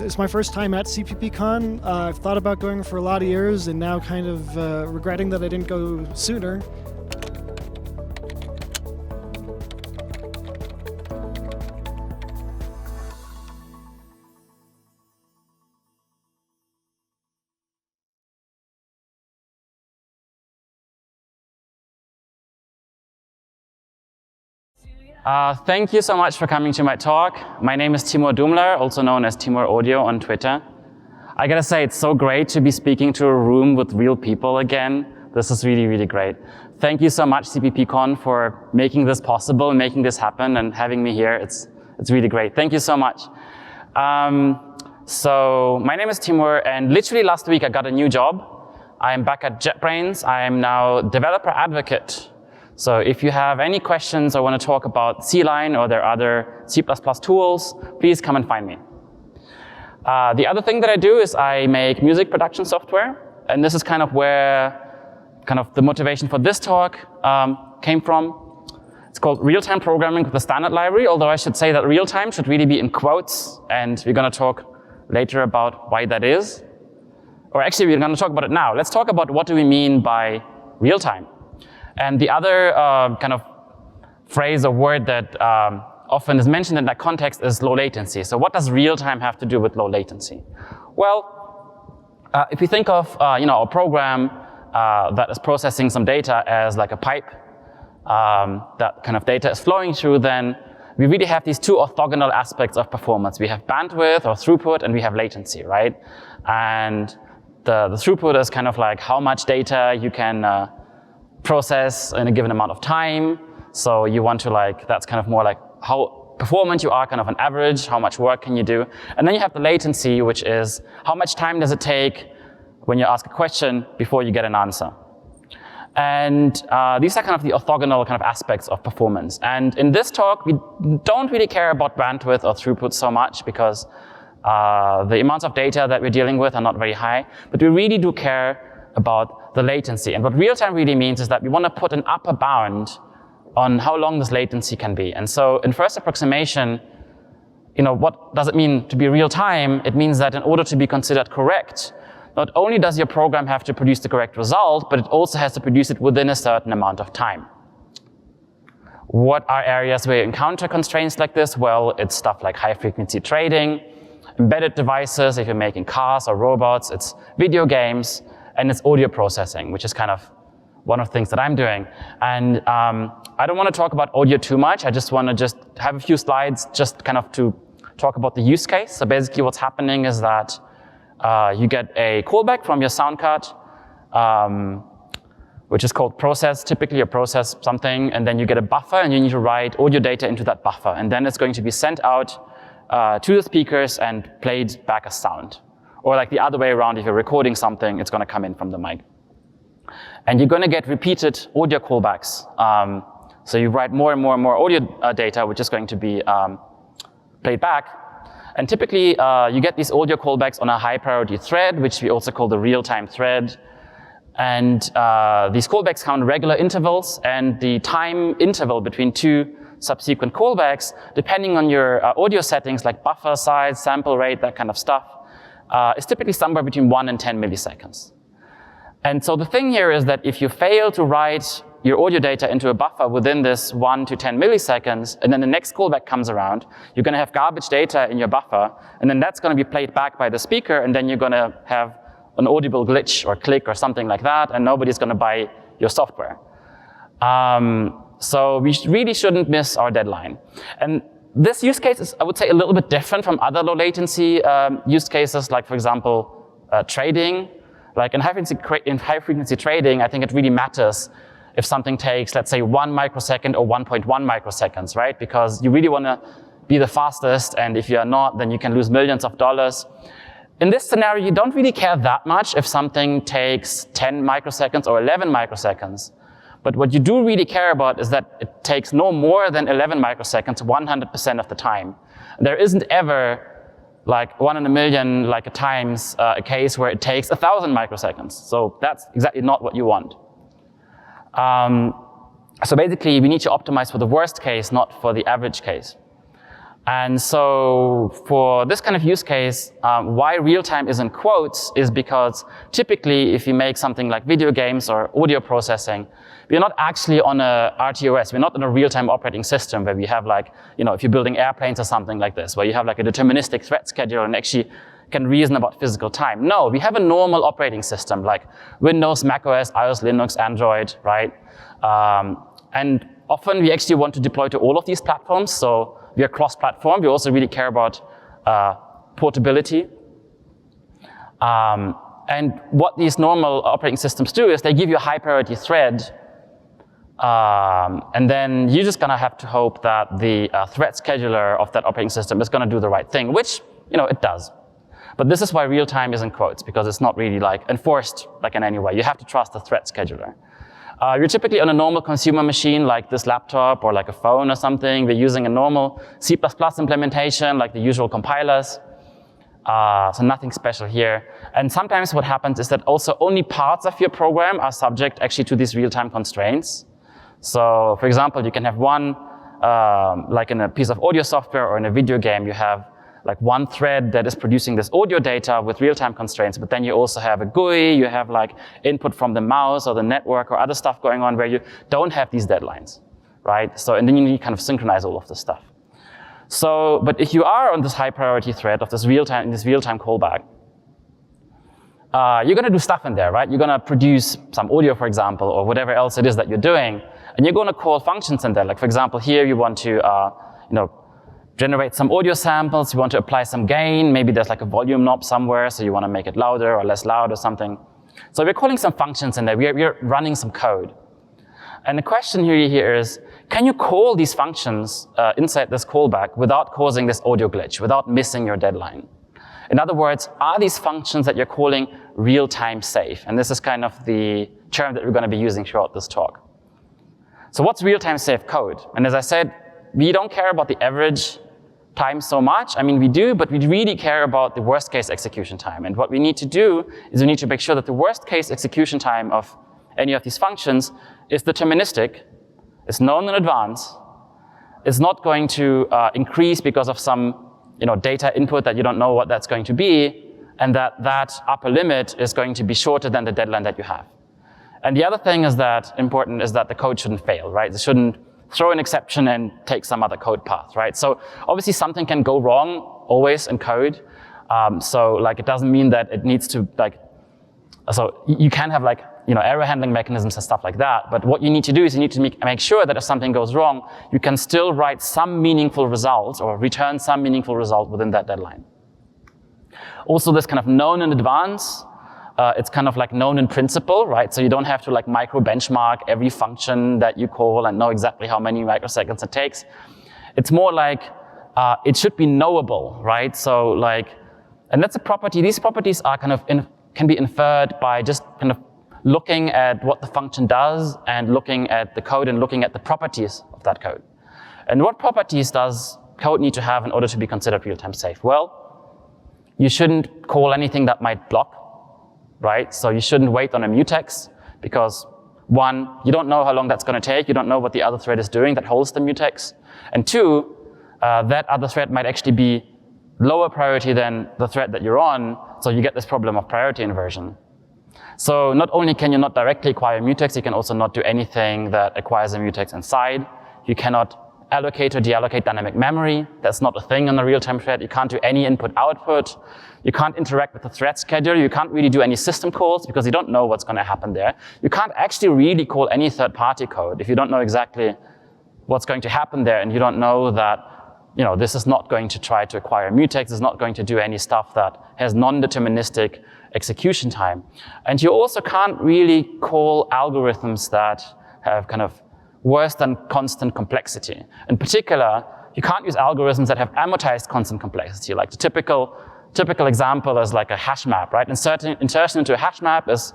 It's my first time at CppCon. I've thought about going for a lot of years and now kind of regretting that I didn't go sooner. Thank you so much for coming to my talk. My name is Timur Doumler, also known as Timur Audio on Twitter. I gotta say, it's so great to be speaking to a room with real people again. This is really, really great. Thank you so much, CppCon, for making this possible, making this happen, and having me here. It's really great. Thank you so much. So my name is Timur, and literally last week I got a new job. I'm back at JetBrains. I am now developer advocate. So if you have any questions or want to talk about C-Line or their other C++ tools, please come and find me. The other thing that I do is I make music production software, and this is kind of where the motivation for this talk came from. It's called real-time programming with the standard library, although I should say that real-time should really be in quotes, and we're going to talk later about why that is. Or actually, we're going to talk about it now. Let's talk about what do we mean by real-time. And the other phrase or word that often is mentioned in that context is low latency. So what does real-time have to do with low latency? Well, if you think of a program that is processing some data as like a pipe, that kind of data is flowing through, then we really have these two orthogonal aspects of performance. We have bandwidth or throughput, and we have latency, right? And the throughput is kind of like how much data you can process in a given amount of time. So you want to that's kind of more like how performant you are, kind of an average, how much work can you do. And then you have the latency, which is how much time does it take when you ask a question before you get an answer. And these are kind of the orthogonal kind of aspects of performance. And in this talk, we don't really care about bandwidth or throughput so much because the amounts of data that we're dealing with are not very high, but we really do care about the latency. And what real-time really means is that we want to put an upper bound on how long this latency can be. And so in first approximation, what does it mean to be real-time? It means that in order to be considered correct, not only does your program have to produce the correct result, but it also has to produce it within a certain amount of time. What are areas where you encounter constraints like this? Well, it's stuff like high-frequency trading, embedded devices, if you're making cars or robots, it's video games, and it's audio processing, which is kind of one of the things that I'm doing. And I don't want to talk about audio too much. I just want to have a few slides just kind of to talk about the use case. So basically what's happening is that you get a callback from your sound card, which is called process, typically you process something, and then you get a buffer, and you need to write audio data into that buffer. And then it's going to be sent out to the speakers and played back as sound. Or like the other way around, if you're recording something, it's going to come in from the mic. And you're going to get repeated audio callbacks. So you write more and more and more audio data, which is going to be played back. And typically, you get these audio callbacks on a high priority thread, which we also call the real-time thread. And these callbacks count regular intervals, and the time interval between two subsequent callbacks, depending on your audio settings like buffer size, sample rate, that kind of stuff, is typically somewhere between 1 and 10 milliseconds. And so the thing here is that if you fail to write your audio data into a buffer within this 1 to 10 milliseconds, and then the next callback comes around, you're going to have garbage data in your buffer, and then that's going to be played back by the speaker, and then you're going to have an audible glitch or click or something like that, and nobody's going to buy your software. So we really shouldn't miss our deadline. And this use case is, I would say, a little bit different from other low latency use cases, like, for example, trading. Like in high frequency trading, I think it really matters if something takes, let's say, 1 microsecond or 1.1 microseconds, right? Because you really want to be the fastest, and if you are not, then you can lose millions of dollars. In this scenario, you don't really care that much if something takes 10 microseconds or 11 microseconds. But what you do really care about is that it takes no more than 11 microseconds 100% of the time. There isn't ever like 1 in a million times a case where it takes 1,000 microseconds. So that's exactly not what you want. So basically, we need to optimize for the worst case, not for the average case. And so for this kind of use case, why real-time is in quotes is because typically if you make something like video games or audio processing, we're not actually on a RTOS, we're not on a real-time operating system where we have like, if you're building airplanes or something like this, where you have like a deterministic thread schedule and actually can reason about physical time. No, we have a normal operating system like Windows, macOS, iOS, Linux, Android, right? And often we actually want to deploy to all of these platforms, so we are cross-platform. We also really care about portability. And what these normal operating systems do is they give you a high-priority thread, and then you're just going to have to hope that the thread scheduler of that operating system is going to do the right thing, which, it does. But this is why real-time is in quotes, because it's not really like enforced like in any way. You have to trust the thread scheduler. You're typically on a normal consumer machine like this laptop or like a phone or something. We're using a normal C++ implementation like the usual compilers. So nothing special here. And sometimes what happens is that also only parts of your program are subject actually to these real-time constraints. So for example, you can have one, like in a piece of audio software or in a video game, you have like one thread that is producing this audio data with real-time constraints, but then you also have a GUI, you have like input from the mouse or the network or other stuff going on where you don't have these deadlines, right? So, and then you need to kind of synchronize all of this stuff. So, but if you are on this high priority thread of this real-time callback, you're gonna do stuff in there, right? You're gonna produce some audio, for example, or whatever else it is that you're doing, and you're gonna call functions in there. Like for example, here you want to, generate some audio samples, you want to apply some gain, maybe there's like a volume knob somewhere, so you want to make it louder or less loud or something. So we're calling some functions in there, we're running some code. And the question here is, can you call these functions inside this callback without causing this audio glitch, without missing your deadline? In other words, are these functions that you're calling real-time safe? And this is kind of the term that we're going to be using throughout this talk. So what's real-time safe code? And as I said, we don't care about the average time so much. I mean, we do, but we really care about the worst case execution time. And what we need to do is we need to make sure that the worst case execution time of any of these functions is deterministic, is known in advance, is not going to increase because of some data input that you don't know what that's going to be, and that upper limit is going to be shorter than the deadline that you have. And the other thing is that important is that the code shouldn't fail, right? It shouldn't throw an exception and take some other code path, right? So obviously something can go wrong always in code. So like it doesn't mean that it needs to so you can have like, error handling mechanisms and stuff like that. But what you need to do is you need to make sure that if something goes wrong, you can still write some meaningful result or return some meaningful result within that deadline. Also this kind of known in advance, it's kind of like known in principle, right? So you don't have to like micro benchmark every function that you call and know exactly how many microseconds it takes. It's more like it should be knowable, right? So like, and that's a property. These properties are kind of can be inferred by just kind of looking at what the function does and looking at the code and looking at the properties of that code. And what properties does code need to have in order to be considered real-time safe? Well, you shouldn't call anything that might block, right? So you shouldn't wait on a mutex because one, you don't know how long that's going to take. You don't know what the other thread is doing that holds the mutex. And two, that other thread might actually be lower priority than the thread that you're on. So you get this problem of priority inversion. So not only can you not directly acquire a mutex, you can also not do anything that acquires a mutex inside. You cannot allocate or deallocate dynamic memory. That's not a thing on a real-time thread. You can't do any input-output. You can't interact with the thread scheduler. You can't really do any system calls because you don't know what's going to happen there. You can't actually really call any third-party code if you don't know exactly what's going to happen there and you don't know that this is not going to try to acquire a mutex, is not going to do any stuff that has non-deterministic execution time. And you also can't really call algorithms that have kind of worse than constant complexity. In particular, you can't use algorithms that have amortized constant complexity. Like the typical example is like a hash map, right? Insertion into a hash map is,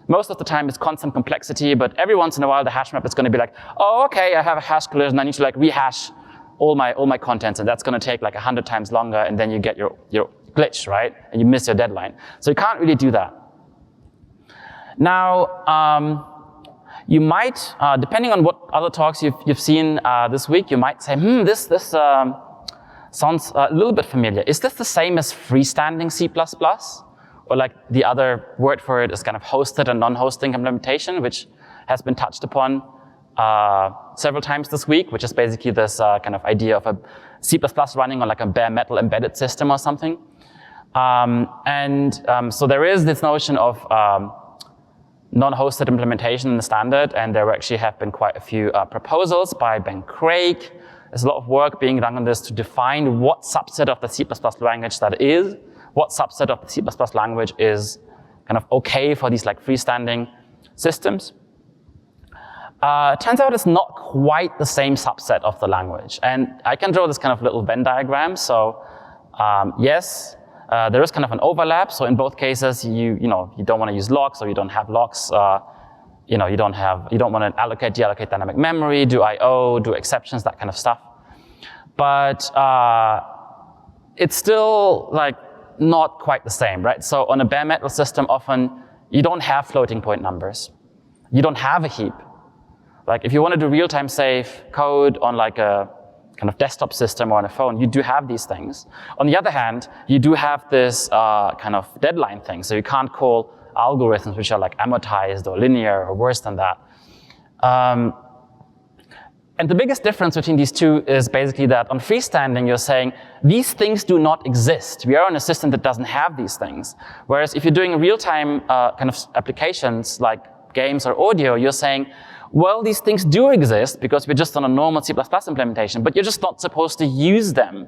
most of the time it's constant complexity, but every once in a while the hash map is going to be like, oh, okay, I have a hash collision, I need to like rehash all my contents, and that's going to take like 100 times longer, and then you get your glitch, right? And you miss your deadline. So you can't really do that. Now, you might, depending on what other talks you've seen this week, you might say, this Sounds a little bit familiar. Is this the same as freestanding C++? Or like the other word for it is kind of hosted and non-hosting implementation, which has been touched upon several times this week, which is basically this kind of idea of a C++ running on like a bare metal embedded system or something. So there is this notion of non-hosted implementation in the standard, and there actually have been quite a few proposals by Ben Craig. There's a lot of work being done on this to define what subset of the C++ language that is, what subset of the C++ language is kind of okay for these like freestanding systems. Turns out it's not quite the same subset of the language. And I can draw this kind of little Venn diagram. So yes, there is kind of an overlap. So in both cases, you don't want to use locks, or you don't have locks. You don't want to allocate, deallocate dynamic memory, do I/O, do exceptions, that kind of stuff. But it's still like not quite the same, right? So on a bare metal system, often you don't have floating point numbers. You don't have a heap. Like if you want to do real-time safe code on like a kind of desktop system or on a phone, you do have these things. On the other hand, you do have this kind of deadline thing. So you can't call algorithms which are like amortized or linear or worse than that. And the biggest difference between these two is basically that on freestanding, you're saying these things do not exist. We are on a system that doesn't have these things. Whereas if you're doing real-time kind of applications like games or audio, you're saying, well, these things do exist because we're just on a normal C++ implementation, but you're just not supposed to use them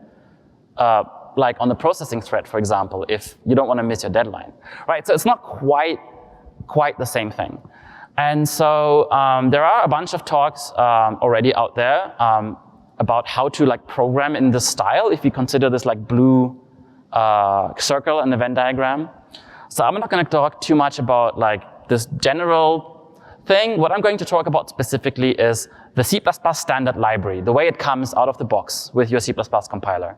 like on the processing thread, for example, if you don't want to miss your deadline, right? So it's not quite the same thing. And so there are a bunch of talks already out there about how to like program in this style if you consider this like blue circle in the Venn diagram. So I'm not going to talk too much about like this general thing. What I'm going to talk about specifically is the C++ standard library, the way it comes out of the box with your C++ compiler.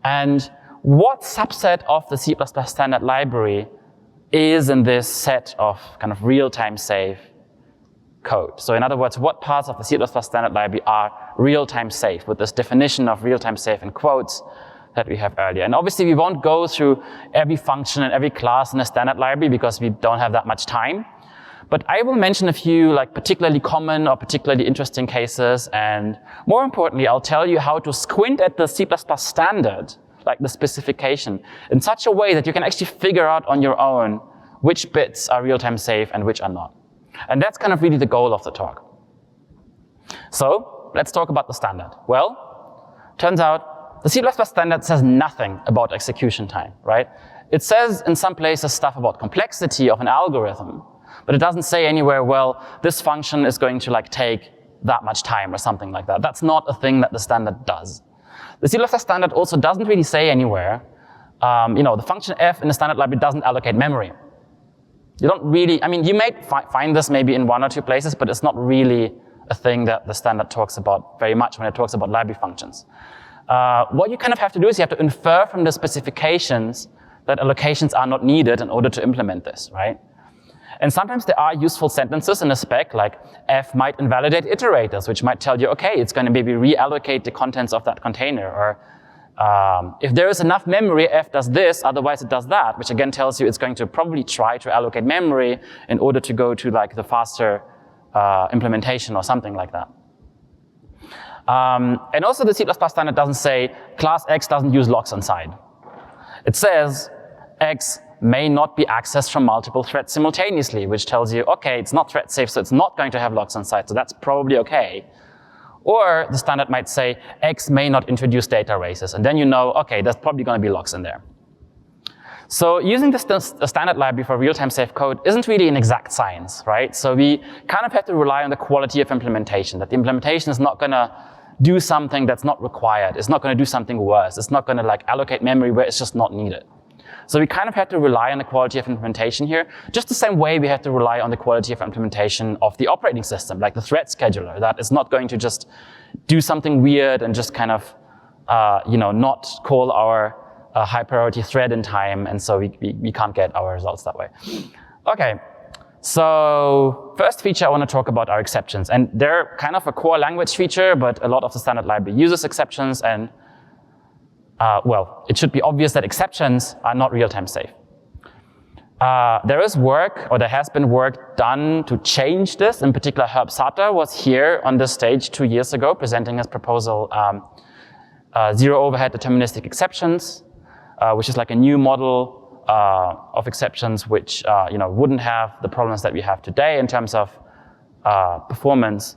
And what subset of the C++ standard library is in this set of kind of real-time safe code. So in other words, what parts of the C++ standard library are real-time safe with this definition of real-time safe in quotes that we have earlier. And obviously we won't go through every function and every class in the standard library because we don't have that much time. But I will mention a few like particularly common or particularly interesting cases, and more importantly, I'll tell you how to squint at the C++ standard, like the specification, in such a way that you can actually figure out on your own which bits are real-time safe and which are not. And that's kind of really the goal of the talk. So let's talk about the standard. Well, turns out the C++ standard says nothing about execution time, right? It says in some places stuff about complexity of an algorithm, but it doesn't say anywhere, well, this function is going to like take that much time or something like that. That's not a thing that the standard does. The C++ standard also doesn't really say anywhere, the function f in the standard library doesn't allocate memory. You don't really, you may find this maybe in one or two places, but it's not really a thing that the standard talks about very much when it talks about library functions. What you kind of have to do is you have to infer from the specifications that allocations are not needed in order to implement this, right? And sometimes there are useful sentences in a spec, like f might invalidate iterators, which might tell you, okay, it's going to maybe reallocate the contents of that container. Or if there is enough memory, f does this, otherwise it does that, which again tells you it's going to probably try to allocate memory in order to go to like the faster implementation or something like that. And also the C++ standard doesn't say class X doesn't use locks inside. It says X may not be accessed from multiple threads simultaneously, which tells you, okay, it's not thread safe, so it's not going to have locks inside, so that's probably okay. Or the standard might say, X may not introduce data races, and then you know, okay, there's probably going to be locks in there. So using the standard library for real-time safe code isn't really an exact science, right? So we kind of have to rely on the quality of implementation, that the implementation is not going to do something that's not required. It's not going to do something worse. It's not going to like allocate memory where it's just not needed. So we kind of have to rely on the quality of implementation here, just the same way we have to rely on the quality of implementation of the operating system, like the thread scheduler, that is not going to just do something weird and just kind of, not call our high priority thread in time, and so we can't get our results that way. Okay, so first feature I want to talk about are exceptions, and they're kind of a core language feature, but a lot of the standard library uses exceptions, and well, it should be obvious that exceptions are not real-time safe. There is work, or there has been work done to change this. In particular, Herb Sutter was here on this stage 2 years ago presenting his proposal, zero overhead deterministic exceptions, which is like a new model of exceptions which wouldn't have the problems that we have today in terms of performance.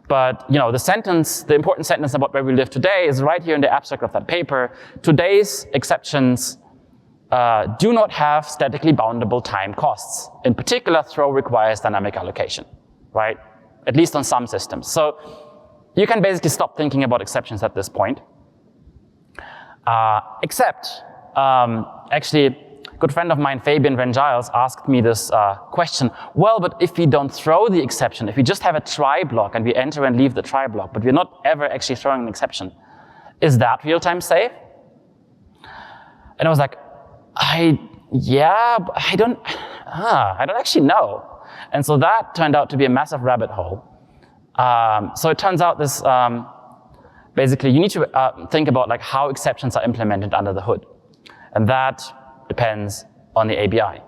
But the important sentence about where we live today is right here in the abstract of that paper. Today's exceptions do not have statically boundable time costs. In particular, throw requires dynamic allocation, right? At least on some systems. So you can basically stop thinking about exceptions at this point. Actually, a good friend of mine, Fabian Van Giles, asked me this question. Well, but if we don't throw the exception, if we just have a try block and we enter and leave the try block, but we're not ever actually throwing an exception, is that real-time safe? And I was like, I don't actually know. And so that turned out to be a massive rabbit hole. So it turns out this, basically you need to think about like how exceptions are implemented under the hood. And that depends on the ABI.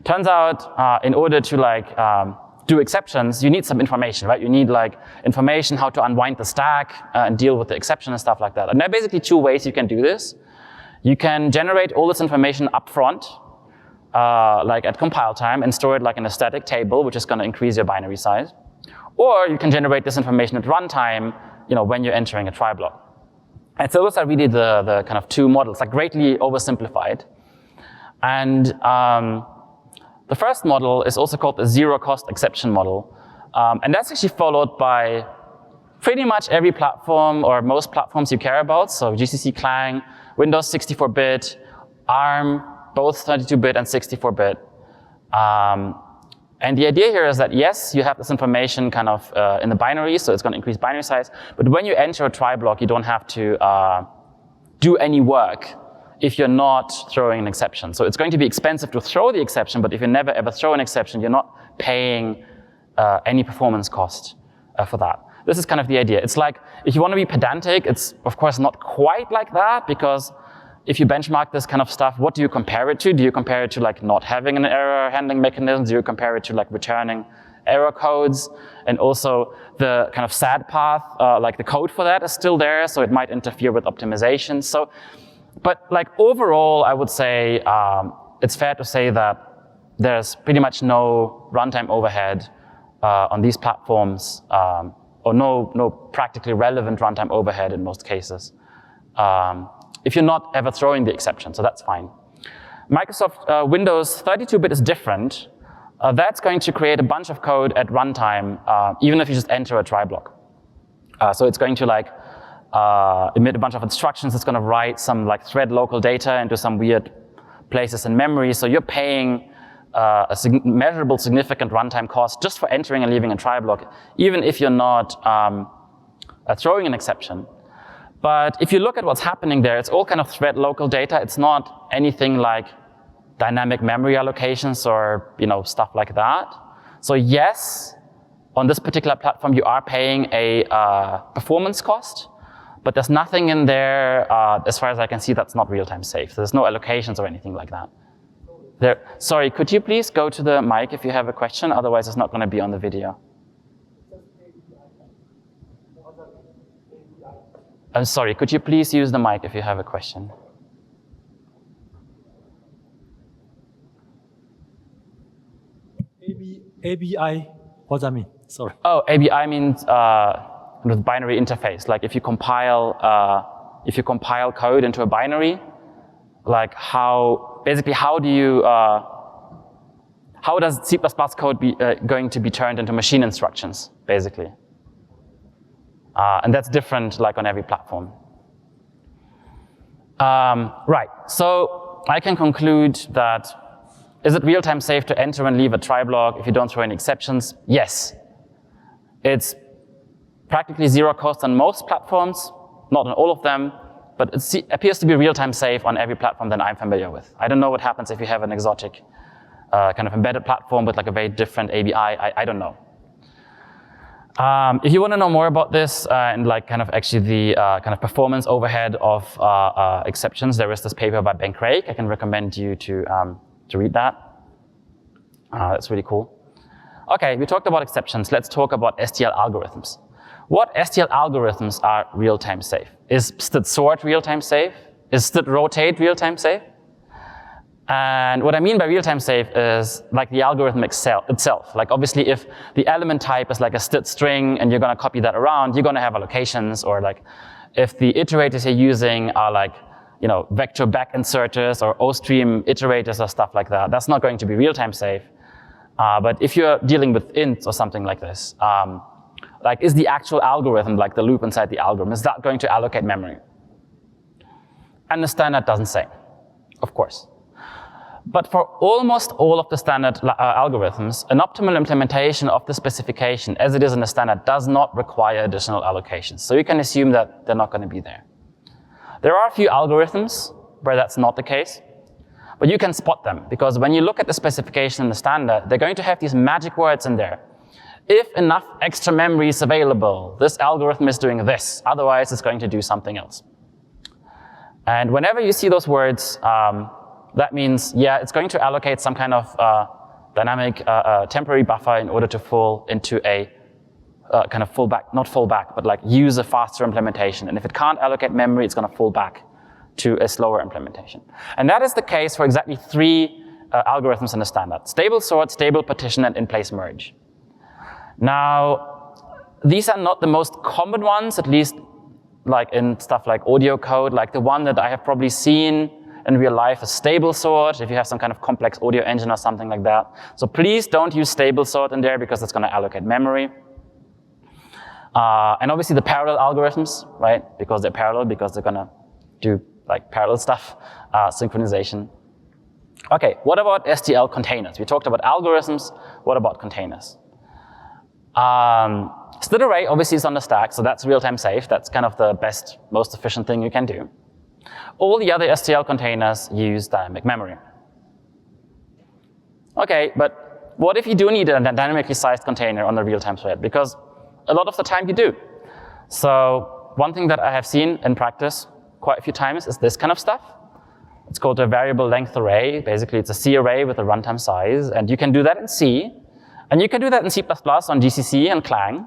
Turns out in order to do exceptions, you need some information, right? You need like information how to unwind the stack and deal with the exception and stuff like that. And there are basically two ways you can do this. You can generate all this information upfront, like at compile time, and store it like in a static table, which is going to increase your binary size. Or you can generate this information at runtime, when you're entering a try block. And so those are really the kind of two models, like greatly oversimplified. And the first model is also called the zero-cost exception model. And that's actually followed by pretty much every platform or most platforms you care about. So GCC Clang, Windows 64-bit, ARM, both 32-bit and 64-bit. And the idea here is that, yes, you have this information kind of in the binary, so it's going to increase binary size. But when you enter a try block, you don't have to do any work if you're not throwing an exception. So it's going to be expensive to throw the exception, but if you never ever throw an exception, you're not paying any performance cost for that. This is kind of the idea. It's like, if you want to be pedantic, it's of course not quite like that, because if you benchmark this kind of stuff, what do you compare it to? Do you compare it to like not having an error handling mechanism? Do you compare it to like returning error codes? And also the kind of sad path, like the code for that is still there, so it might interfere with optimization. So, but like overall, I would say it's fair to say that there's pretty much no runtime overhead on these platforms, or no practically relevant runtime overhead in most cases, if you're not ever throwing the exception, so that's fine. Microsoft Windows 32-bit is different. That's going to create a bunch of code at runtime, even if you just enter a try block. So it's going to like emit a bunch of instructions. It's going to write some like thread local data into some weird places in memory. So you're paying a measurable, significant runtime cost just for entering and leaving a try block, even if you're not throwing an exception. But if you look at what's happening there, it's all kind of thread local data. It's not anything like dynamic memory allocations or stuff like that. So yes, on this particular platform, you are paying a performance cost, but there's nothing in there, as far as I can see, that's not real-time safe. So there's no allocations or anything like that. Sorry, could you please go to the mic if you have a question? Otherwise, it's not going to be on the video. I'm sorry, could you please use the mic if you have a question? ABI, what does that mean? Sorry. Oh, ABI means binary interface. Like if you compile code into a binary, like how does C++ code be going to be turned into machine instructions, basically? And that's different like on every platform. Right, so I can conclude that, is it real-time safe to enter and leave a try block if you don't throw any exceptions? Yes. It's practically zero cost on most platforms, not on all of them, but it appears to be real-time safe on every platform that I'm familiar with. I don't know what happens if you have an exotic kind of embedded platform with like a very different ABI. I don't know. If you want to know more about this and like kind of actually the kind of performance overhead of exceptions, there is this paper by Ben Craig. I can recommend you to read that. That's really cool. Okay, we talked about exceptions. Let's talk about STL algorithms. What STL algorithms are real-time safe? Is std sort real-time safe? Is std rotate real-time safe? And what I mean by real-time safe is like the algorithm itself. Like obviously if the element type is like a std string and you're gonna copy that around, you're gonna have allocations, or like if the iterators you're using are like, you know, vector back inserters or O-stream iterators or stuff like that, that's not going to be real-time safe. But if you're dealing with ints or something like this, like is the actual algorithm, like the loop inside the algorithm, is that going to allocate memory? And the standard doesn't say, of course. But for almost all of the standard algorithms, an optimal implementation of the specification as it is in the standard does not require additional allocations. So you can assume that they're not going to be there. There are a few algorithms where that's not the case, but you can spot them because when you look at the specification in the standard, they're going to have these magic words in there. If enough extra memory is available, this algorithm is doing this, otherwise it's going to do something else. And whenever you see those words, that means, yeah, it's going to allocate some kind of dynamic temporary buffer in order to fall into a kind of fallback, not fallback, but like use a faster implementation. And if it can't allocate memory, it's going to fall back to a slower implementation. And that is the case for exactly three algorithms in the standard: stable sort, stable partition, and in-place merge. Now, these are not the most common ones, at least like in stuff like audio code. Like the one that I have probably seen in real life is stable sort, if you have some kind of complex audio engine or something like that. So please don't use stable sort in there because it's going to allocate memory. And obviously the parallel algorithms, right? Because they're parallel, because they're going to do like parallel stuff, synchronization. Okay, what about STL containers? We talked about algorithms. What about containers? Std array obviously is on the stack, so that's real-time safe. That's kind of the best, most efficient thing you can do. All the other STL containers use dynamic memory. Okay, but what if you do need a dynamically sized container on a real-time thread? Because a lot of the time you do. So one thing that I have seen in practice quite a few times is this kind of stuff. It's called a variable length array. Basically, it's a C array with a runtime size, and you can do that in C. And you can do that in C++ on GCC and Clang.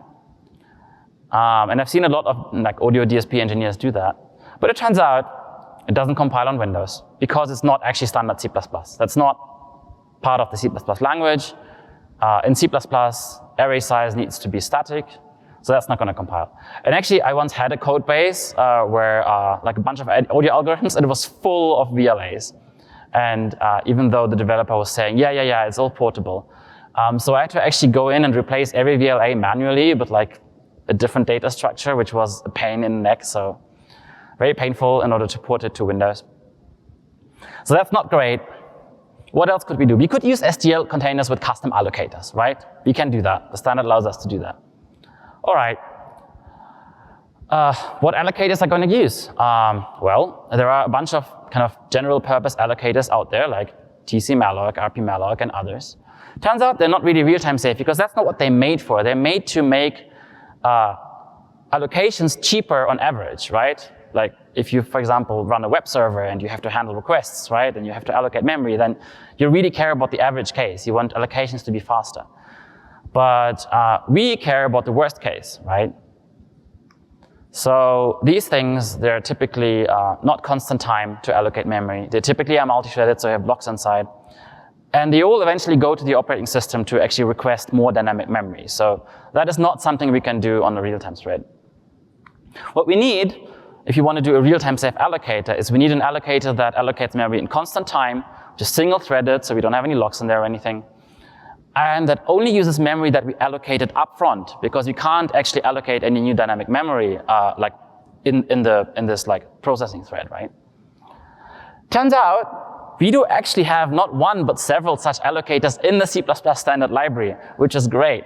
And I've seen a lot of like audio DSP engineers do that. But it turns out it doesn't compile on Windows because it's not actually standard C++. That's not part of the C++ language. In C++, array size needs to be static, so that's not going to compile. And actually, I once had a code base where like a bunch of audio algorithms, and it was full of VLAs. And even though the developer was saying, yeah, it's all portable. So I had to actually go in and replace every VLA manually with like a different data structure, which was a pain in the neck. So very painful in order to port it to Windows. So that's not great. What else could we do? We could use STL containers with custom allocators, right? We can do that. The standard allows us to do that. All right. What allocators are going to use? Well, there are a bunch of kind of general purpose allocators out there, like tcmalloc, rpmalloc, and others. Turns out they're not really real-time safe because that's not what they're made for. They're made to make allocations cheaper on average, right? Like if you, for example, run a web server and you have to handle requests, right, and you have to allocate memory, then you really care about the average case. You want allocations to be faster. But we care about the worst case, right? So these things, they're typically not constant time to allocate memory. They typically are multi-threaded, so you have blocks inside. And they all eventually go to the operating system to actually request more dynamic memory. So that is not something we can do on a real-time thread. What we need, if you want to do a real-time safe allocator, is we need an allocator that allocates memory in constant time, just single-threaded, so we don't have any locks in there or anything, and that only uses memory that we allocated upfront, because you can't actually allocate any new dynamic memory like in this like processing thread, right? Turns out we do actually have not one but several such allocators in the C++ standard library, which is great.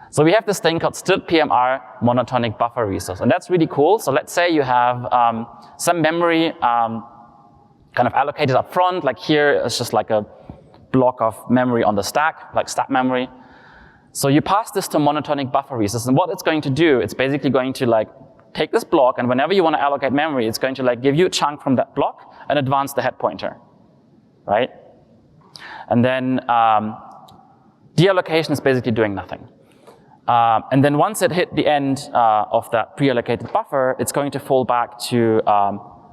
So we have this thing called std_PMR monotonic buffer resource, and that's really cool. So let's say you have some memory kind of allocated up front, like here it's just like a block of memory on the stack, like stack memory. So you pass this to monotonic buffer resource, and what it's going to do, it's basically going to like take this block, and whenever you want to allocate memory, it's going to like give you a chunk from that block and advance the head pointer, right? And then deallocation is basically doing nothing. And then once it hit the end of that pre-allocated buffer, it's going to fall back to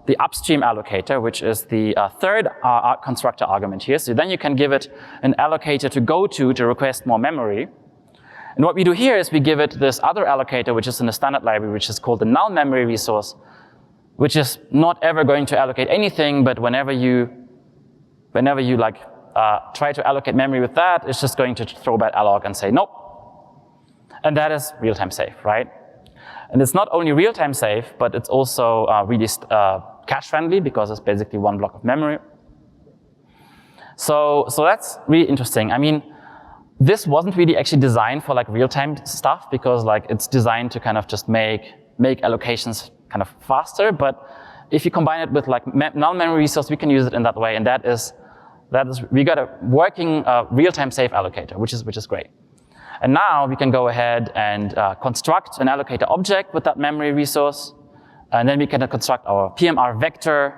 the upstream allocator, which is the third constructor argument here. So then you can give it an allocator to go to request more memory. And what we do here is we give it this other allocator, which is in the standard library, which is called the null memory resource, which is not ever going to allocate anything, but whenever you like try to allocate memory with that, it's just going to throw back alloc and say nope. And that is real-time safe, right? And it's not only real-time safe, but it's also really cache-friendly because it's basically one block of memory. So that's really interesting. I mean, this wasn't really actually designed for like real-time stuff because like it's designed to kind of just make allocations kind of faster. But if you combine it with like null memory resource, we can use it in that way. And that is we got a working real-time safe allocator, which is great. And now we can go ahead and construct an allocator object with that memory resource. And then we can construct our PMR vector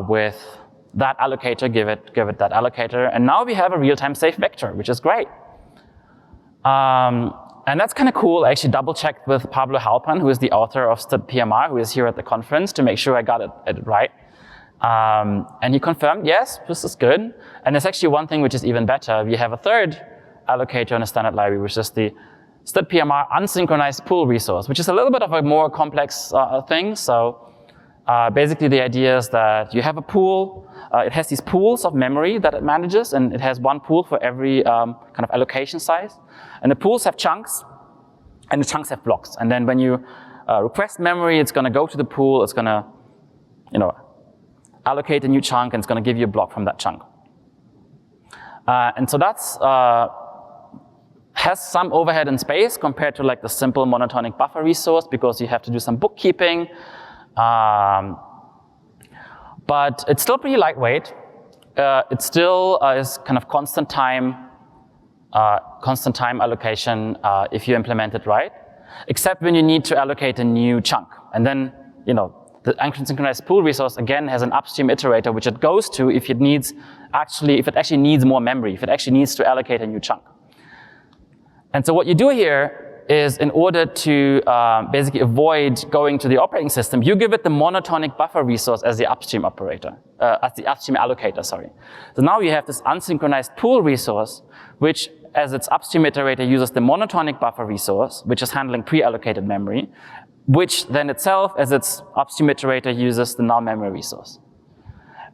with that allocator, give it that allocator. And now we have a real-time safe vector, which is great. And that's kind of cool. I actually double-checked with Pablo Halpan, who is the author of CppCon, who is here at the conference, to make sure I got it right. And he confirmed, yes, this is good. And there's actually one thing which is even better. We have a third allocator in a standard library, which is the CppCon unsynchronized pool resource, which is a little bit of a more complex thing. So basically the idea is that you have a pool. It has these pools of memory that it manages, and it has one pool for every kind of allocation size. And the pools have chunks, and the chunks have blocks. And then when you request memory, it's going to go to the pool. It's going to, allocate a new chunk, and it's going to give you a block from that chunk. And so that's has some overhead in space compared to like the simple monotonic buffer resource because you have to do some bookkeeping. But it's still pretty lightweight. It still is kind of constant time allocation if you implement it right, except when you need to allocate a new chunk. And then, the unsynchronized pool resource again has an upstream iterator which it goes to if it actually needs more memory, if it actually needs to allocate a new chunk. And so what you do here is, in order to basically avoid going to the operating system, you give it the monotonic buffer resource as the upstream operator, as the upstream allocator, sorry. So now you have this unsynchronized pool resource, which as its upstream iterator uses the monotonic buffer resource, which is handling pre-allocated memory, which then itself, as its upstream iterator, uses the null memory resource.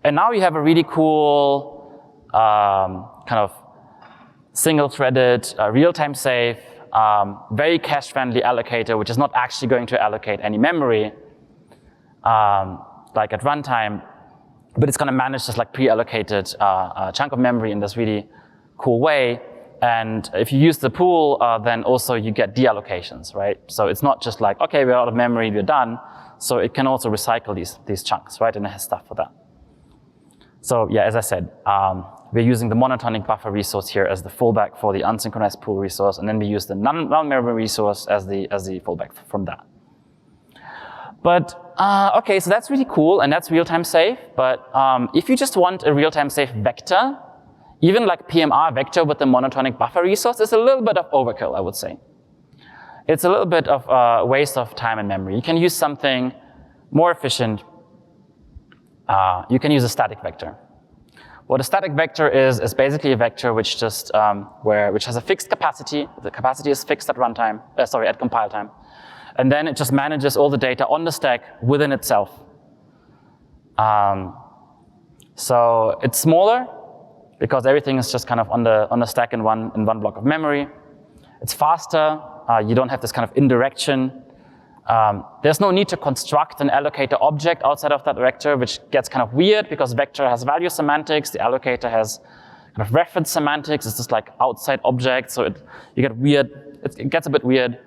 And now you have a really cool kind of single-threaded, real-time safe, very cache-friendly allocator, which is not actually going to allocate any memory, like at runtime, but it's going to manage this like pre-allocated chunk of memory in this really cool way. And if you use the pool, then also you get deallocations, right? So it's not just like, okay, we're out of memory, we're done. So it can also recycle these chunks, right? And it has stuff for that. So yeah, as I said, we're using the monotonic buffer resource here as the fallback for the unsynchronized pool resource, and then we use the null memory resource as the fallback from that. But okay, so that's really cool, and that's real-time safe. But if you just want a real-time safe vector, even like PMR vector with the monotonic buffer resource is a little bit of overkill, I would say. It's a little bit of a waste of time and memory. You can use something more efficient. You can use a static vector. What a static vector is basically a vector which just which has a fixed capacity. The capacity is fixed at runtime, at compile time, and then it just manages all the data on the stack within itself. So it's smaller, because everything is just kind of on the stack in one block of memory. It's faster. You don't have this kind of indirection. There's no need to construct an allocator object outside of that vector, which gets kind of weird because vector has value semantics. The allocator has kind of reference semantics. It's just like outside object, so you get weird. It gets a bit weird.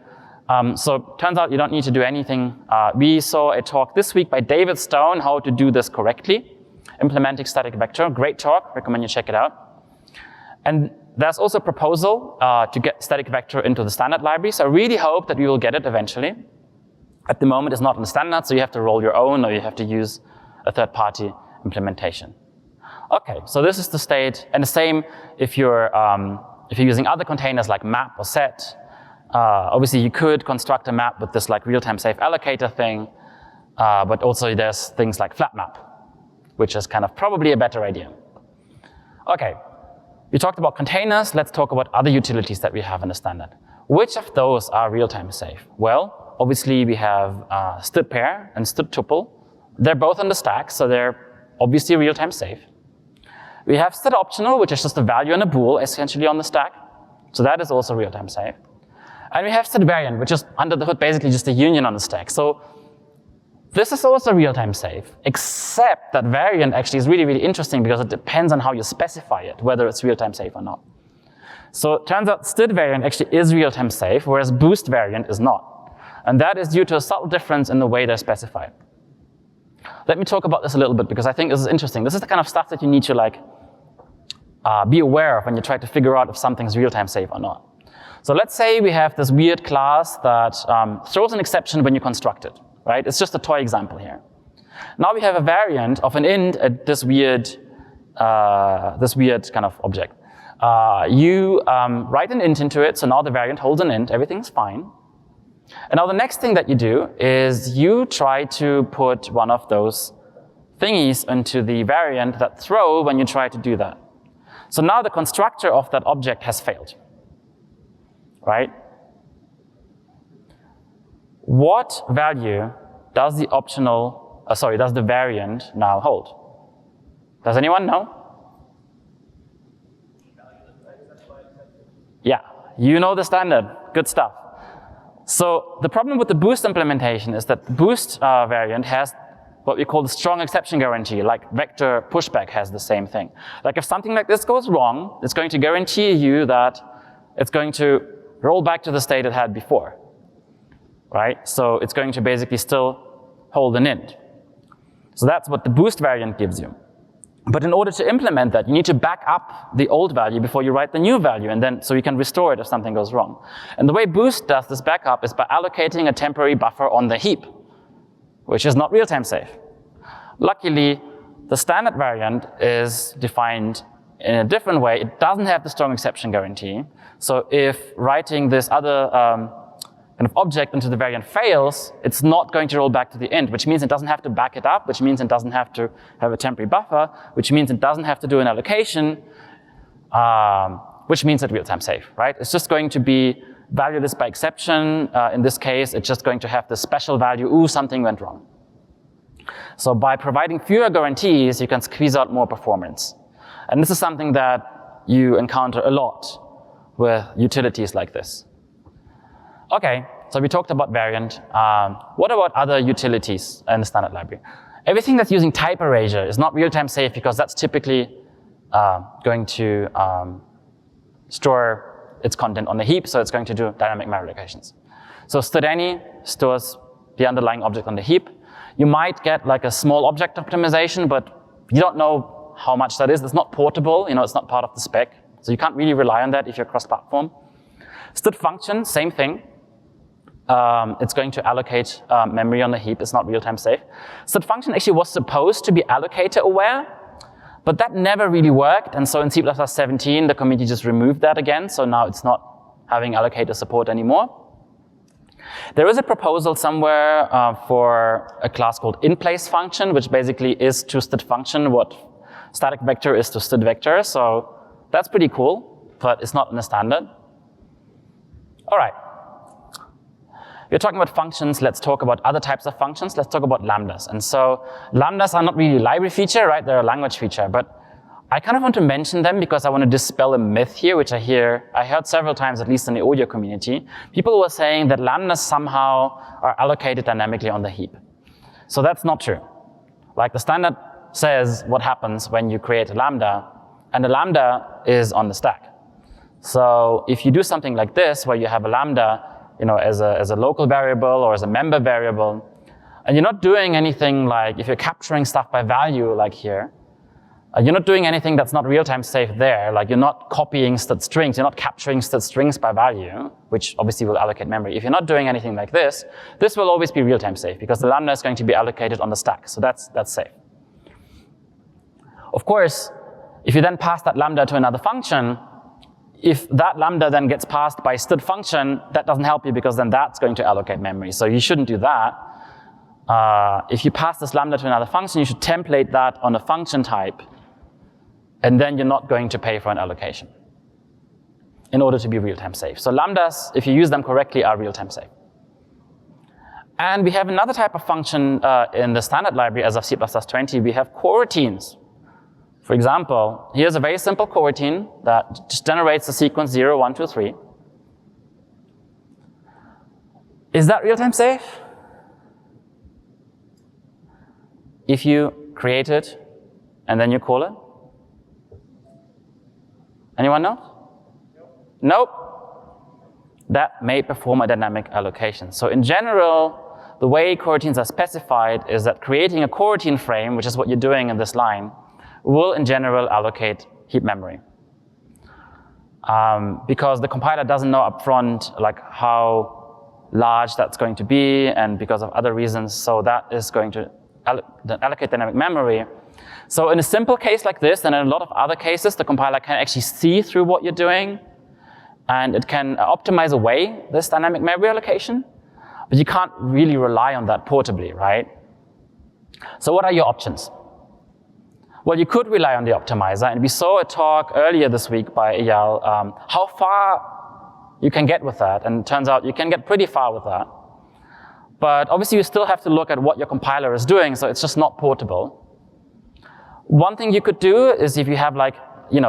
So turns out you don't need to do anything. We saw a talk this week by David Stone how to do this correctly. Implementing static vector, great talk, recommend you check it out. And There's also a proposal to get static vector into the standard library, so I really hope that we will get it eventually. At the moment, it's not in the standard, so you have to roll your own, or you have to use a third-party implementation. Okay, so this is the state, and the same if you're using other containers like map or set. Obviously, you could construct a map with this like real-time safe allocator thing, but also there's things like flat map, which is kind of probably a better idea. Okay, we talked about containers. Let's talk about other utilities that we have in the standard. Which of those are real-time safe? Well, obviously we have std pair and std tuple. They're both on the stack, so they're obviously real-time safe. We have std optional, which is just a value and a bool essentially on the stack. So that is also real-time safe. And we have std variant, which is under the hood basically just a union on the stack. So this is also real-time safe, except that variant actually is really, really interesting because it depends on how you specify it, whether it's real-time safe or not. So it turns out std variant actually is real-time safe, whereas boost variant is not. And that is due to a subtle difference in the way they're specified. Let me talk about this a little bit because I think this is interesting. This is the kind of stuff that you need to like be aware of when you try to figure out if something's real-time safe or not. So let's say we have this weird class that throws an exception when you construct it, right? It's just a toy example here. Now we have a variant of an int at this weird kind of object. You write an int into it, so now the variant holds an int, everything's fine. And now the next thing that you do is you try to put one of those thingies into the variant that throw when you try to do that. So now the constructor of that object has failed, right? What value does the does the variant now hold? Does anyone know? Yeah, you know the standard, good stuff. So the problem with the boost implementation is that the boost variant has what we call the strong exception guarantee, like vector pushback has the same thing. Like if something like this goes wrong, it's going to guarantee you that it's going to roll back to the state it had before, right? So it's going to basically still hold an int. So that's what the boost variant gives you. But in order to implement that, you need to back up the old value before you write the new value, and then so you can restore it if something goes wrong. And the way boost does this backup is by allocating a temporary buffer on the heap, which is not real-time safe. Luckily, the standard variant is defined in a different way. It doesn't have the strong exception guarantee. So if writing this other kind of object into the variant fails, it's not going to roll back to the int, which means it doesn't have to back it up, which means it doesn't have to have a temporary buffer, which means it doesn't have to do an allocation, which means it's real-time safe, right? It's just going to be valueless by exception. In this case, it's just going to have this special value, ooh, something went wrong. So by providing fewer guarantees, you can squeeze out more performance. And this is something that you encounter a lot with utilities like this. Okay, so we talked about variant. What about other utilities in the standard library? Everything that's using type erasure is not real-time safe because that's typically going to store its content on the heap, so it's going to do dynamic memory allocations. So std_any stores the underlying object on the heap. You might get like a small object optimization, but you don't know how much that is. It's not portable, it's not part of the spec. So you can't really rely on that if you're cross-platform. Std function, same thing. It's going to allocate memory on the heap. It's not real-time safe. Std function actually was supposed to be allocator aware, but that never really worked. And so in C++17, the community just removed that again. So now it's not having allocator support anymore. There is a proposal somewhere for a class called inPlace function, which basically is to std function what static vector is to std vector. So that's pretty cool, but it's not in the standard. All right. We're talking about functions. Let's talk about other types of functions. Let's talk about lambdas. And so lambdas are not really a library feature, right? They're a language feature. But I kind of want to mention them because I want to dispel a myth here, which I heard several times, at least in the audio community. People were saying that lambdas somehow are allocated dynamically on the heap. So that's not true. Like the standard says what happens when you create a lambda, and the lambda is on the stack. So if you do something like this, where you have a lambda, as a local variable or as a member variable, and you're not doing anything like if you're capturing stuff by value like here, You're not doing anything that's not real-time safe there. Like you're not copying stat strings, you're not capturing stat strings by value, which obviously will allocate memory. If you're not doing anything like this will always be real-time safe because the lambda is going to be allocated on the stack. So that's safe. Of course, if you then pass that lambda to another function, if that lambda then gets passed by std function, that doesn't help you because then that's going to allocate memory. So you shouldn't do that. If you pass this lambda to another function, you should template that on a function type, and then you're not going to pay for an allocation in order to be real-time safe. So lambdas, if you use them correctly, are real-time safe. And we have another type of function in the standard library as of C++20. We have coroutines. For example, here's a very simple coroutine that just generates the sequence 0, 1, 2, 3. Is that real-time safe? If you create it and then you call it? Anyone know? Nope. That may perform a dynamic allocation. So in general, the way coroutines are specified is that creating a coroutine frame, which is what you're doing in this line, will in general allocate heap memory. Because the compiler doesn't know upfront like how large that's going to be, and because of other reasons, so that is going to allocate dynamic memory. So in a simple case like this, and in a lot of other cases, the compiler can actually see through what you're doing, and it can optimize away this dynamic memory allocation, but you can't really rely on that portably, right? So what are your options? Well, you could rely on the optimizer, and we saw a talk earlier this week by Eyal, how far you can get with that, and it turns out you can get pretty far with that. But obviously you still have to look at what your compiler is doing, so it's just not portable. One thing you could do is if you have like,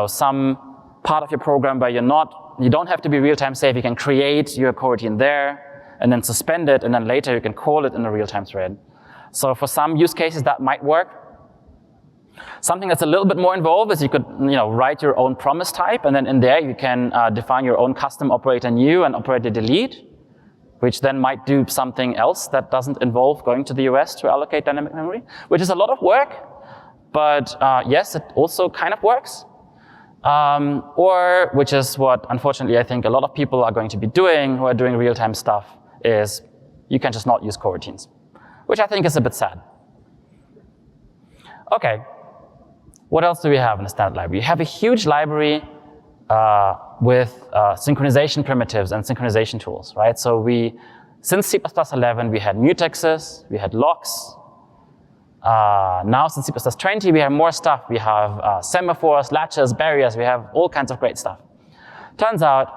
some part of your program where you don't have to be real-time safe, you can create your coroutine there, and then suspend it, and then later you can call it in a real-time thread. So for some use cases that might work. Something that's a little bit more involved is you could write your own promise type, and then in there you can define your own custom operator new and operator delete, which then might do something else that doesn't involve going to the US to allocate dynamic memory, which is a lot of work, but yes, it also kind of works. Or, which is what unfortunately I think a lot of people are going to be doing who are doing real-time stuff, is you can just not use coroutines, which I think is a bit sad. Okay. What else do we have in the standard library? You have a huge library with synchronization primitives and synchronization tools, right? So since C++11, we had mutexes, we had locks. Now since C++20, we have more stuff. We have semaphores, latches, barriers. We have all kinds of great stuff. Turns out,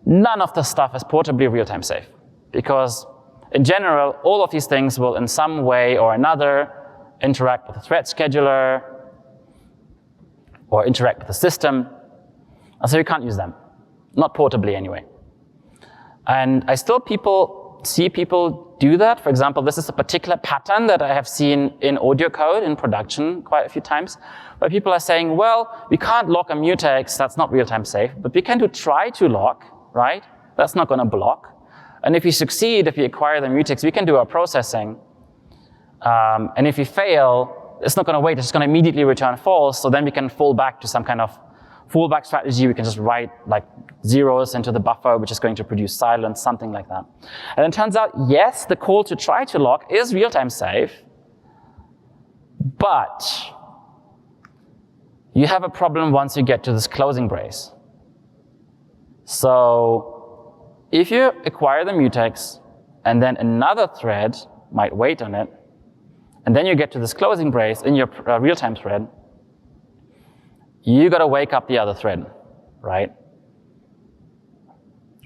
none of this stuff is portably real-time safe, because in general, all of these things will in some way or another interact with the thread scheduler, or interact with the system, and so you can't use them. Not portably anyway. And I still see people do that. For example, this is a particular pattern that I have seen in audio code in production quite a few times, where people are saying, well, we can't lock a mutex, that's not real-time safe, but we can do try to lock, right? That's not gonna block. And if we succeed, if we acquire the mutex, we can do our processing. And if we fail, it's not going to wait, it's just going to immediately return false, so then we can fall back to some kind of fallback strategy. We can just write like zeros into the buffer, which is going to produce silence, something like that. And it turns out, yes, the call to try to lock is real-time safe, but you have a problem once you get to this closing brace. So if you acquire the mutex, and then another thread might wait on it, and then you get to this closing brace in your real-time thread, you gotta wake up the other thread, right?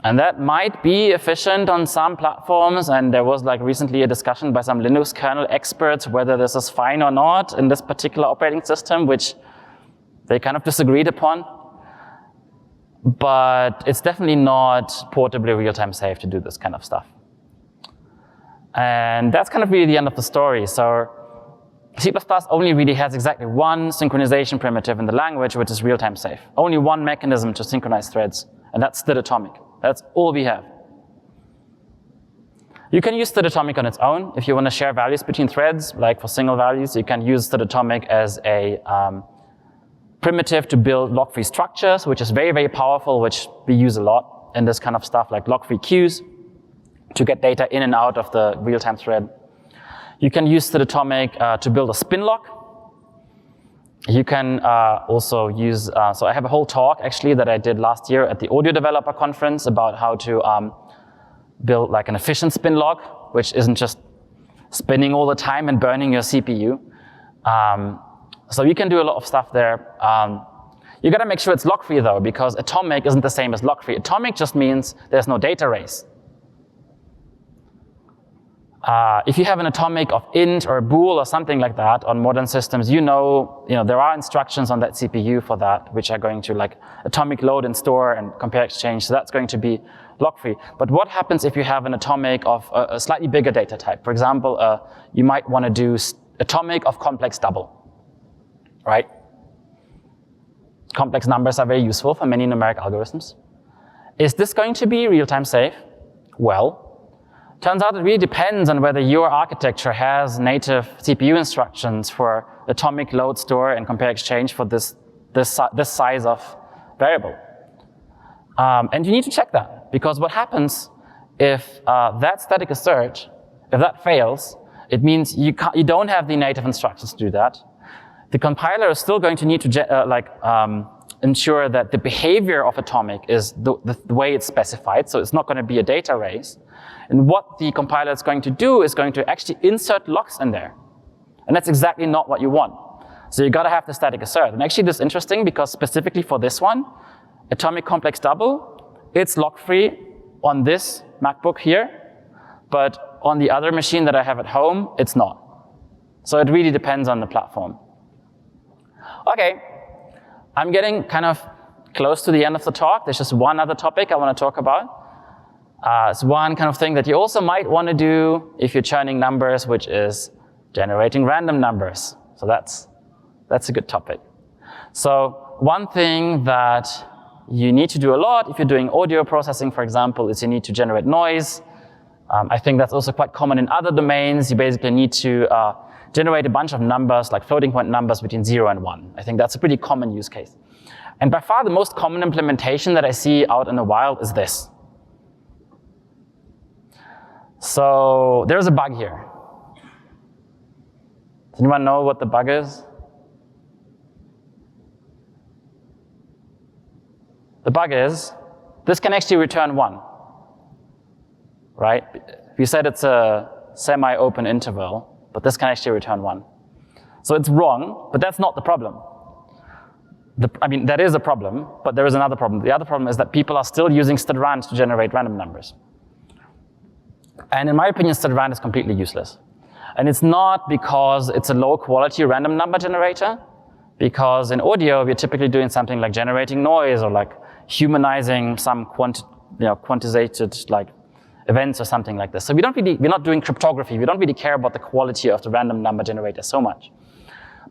And that might be efficient on some platforms, and there was like recently a discussion by some Linux kernel experts whether this is fine or not in this particular operating system, which they kind of disagreed upon. But it's definitely not portably real-time safe to do this kind of stuff. And that's kind of really the end of the story. So C++ only really has exactly one synchronization primitive in the language, which is real-time safe. Only one mechanism to synchronize threads, and that's std atomic. That's all we have. You can use std atomic on its own. If you want to share values between threads, like for single values, you can use std atomic as a primitive to build log-free structures, which is very, very powerful, which we use a lot in this kind of stuff, like log-free queues to get data in and out of the real-time thread. You can use std atomic to build a spin lock. You can also use, so I have a whole talk actually that I did last year at the Audio Developer Conference about how to build like an efficient spin lock, which isn't just spinning all the time and burning your CPU. So you can do a lot of stuff there. You gotta make sure it's lock-free though, because atomic isn't the same as lock-free. Atomic just means there's no data race. If you have an atomic of int or bool or something like that on modern systems, you know there are instructions on that CPU for that, which are going to like atomic load and store and compare exchange. So that's going to be lock-free. But what happens if you have an atomic of a slightly bigger data type? For example, you might want to do atomic of complex double, right? Complex numbers are very useful for many numeric algorithms. Is this going to be real-time safe? Well, turns out it really depends on whether your architecture has native CPU instructions for atomic load, store, and compare exchange for this size of variable. And you need to check that, because what happens if that static assert, if that fails, it means you don't have the native instructions to do that. The compiler is still going to need to ensure that the behavior of atomic is the way it's specified, so it's not going to be a data race. And what the compiler is going to do is going to actually insert locks in there. And that's exactly not what you want. So you gotta have the static assert. And actually this is interesting because specifically for this one, atomic complex double, it's lock-free on this MacBook here, but on the other machine that I have at home, it's not. So it really depends on the platform. Okay, I'm getting kind of close to the end of the talk. There's just one other topic I want to talk about. It's one kind of thing that you also might want to do if you're churning numbers, which is generating random numbers. So that's a good topic. So one thing that you need to do a lot if you're doing audio processing, for example, is you need to generate noise. I think that's also quite common in other domains. You basically need to generate a bunch of numbers, like floating point numbers between 0 and 1. I think that's a pretty common use case. And by far the most common implementation that I see out in the wild is this. So there's a bug here. Does anyone know what the bug is? The bug is, this can actually return 1, right? We said it's a semi-open interval, but this can actually return 1. So it's wrong, but that's not the problem. That is a problem, but there is another problem. The other problem is that people are still using stdrand to generate random numbers. And in my opinion, stdrand is completely useless. And it's not because it's a low-quality random number generator, because in audio, we're typically doing something like generating noise or like humanizing some quantized like events or something like this. So we're not doing cryptography. We don't really care about the quality of the random number generator so much.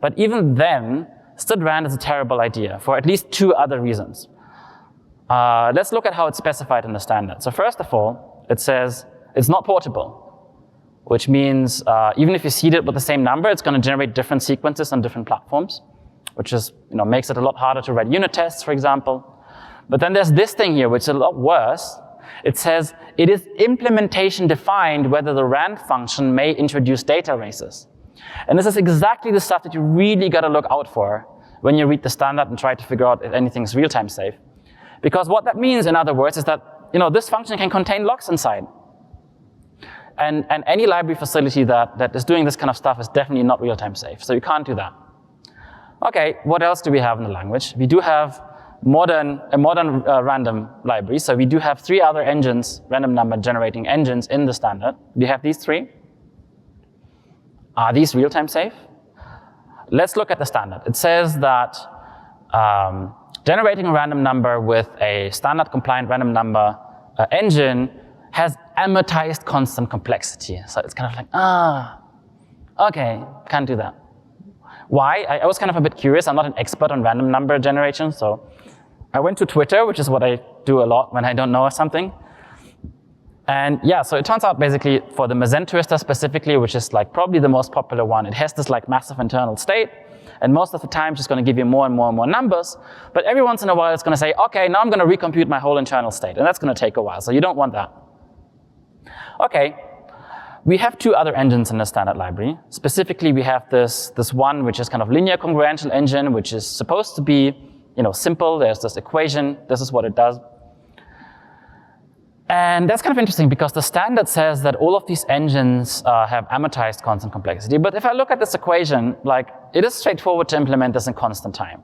But even then, stdrand is a terrible idea for at least 2 other reasons. Let's look at how it's specified in the standard. So first of all, it says it's not portable, which means even if you seed it with the same number, it's going to generate different sequences on different platforms, which is, makes it a lot harder to write unit tests, for example. But then there's this thing here, which is a lot worse. It says it is implementation defined whether the rand function may introduce data races. And this is exactly the stuff that you really got to look out for when you read the standard and try to figure out if anything's real-time safe. Because what that means, in other words, is that this function can contain locks inside. And any library facility that is doing this kind of stuff is definitely not real-time safe. So you can't do that. Okay, what else do we have in the language? We do have a modern random library. So we do have 3 other engines, random number generating engines in the standard. We have these 3. Are these real-time safe? Let's look at the standard. It says that generating a random number with a standard compliant random number engine has amortized constant complexity. So it's kind of like, okay, can't do that. Why? I was kind of a bit curious. I'm not an expert on random number generation, so I went to Twitter, which is what I do a lot when I don't know something. And yeah, so it turns out basically for the Mezen twistor specifically, which is like probably the most popular one, it has this like massive internal state. And most of the time, it's just going to give you more and more and more numbers. But every once in a while, it's going to say, OK, now I'm going to recompute my whole internal state. And that's going to take a while. So you don't want that. OK, we have two other engines in the standard library. Specifically, we have this one, which is kind of linear congruential engine, which is supposed to be simple. There's this equation. This is what it does. And that's kind of interesting because the standard says that all of these engines have amortized constant complexity. But if I look at this equation, like it is straightforward to implement this in constant time.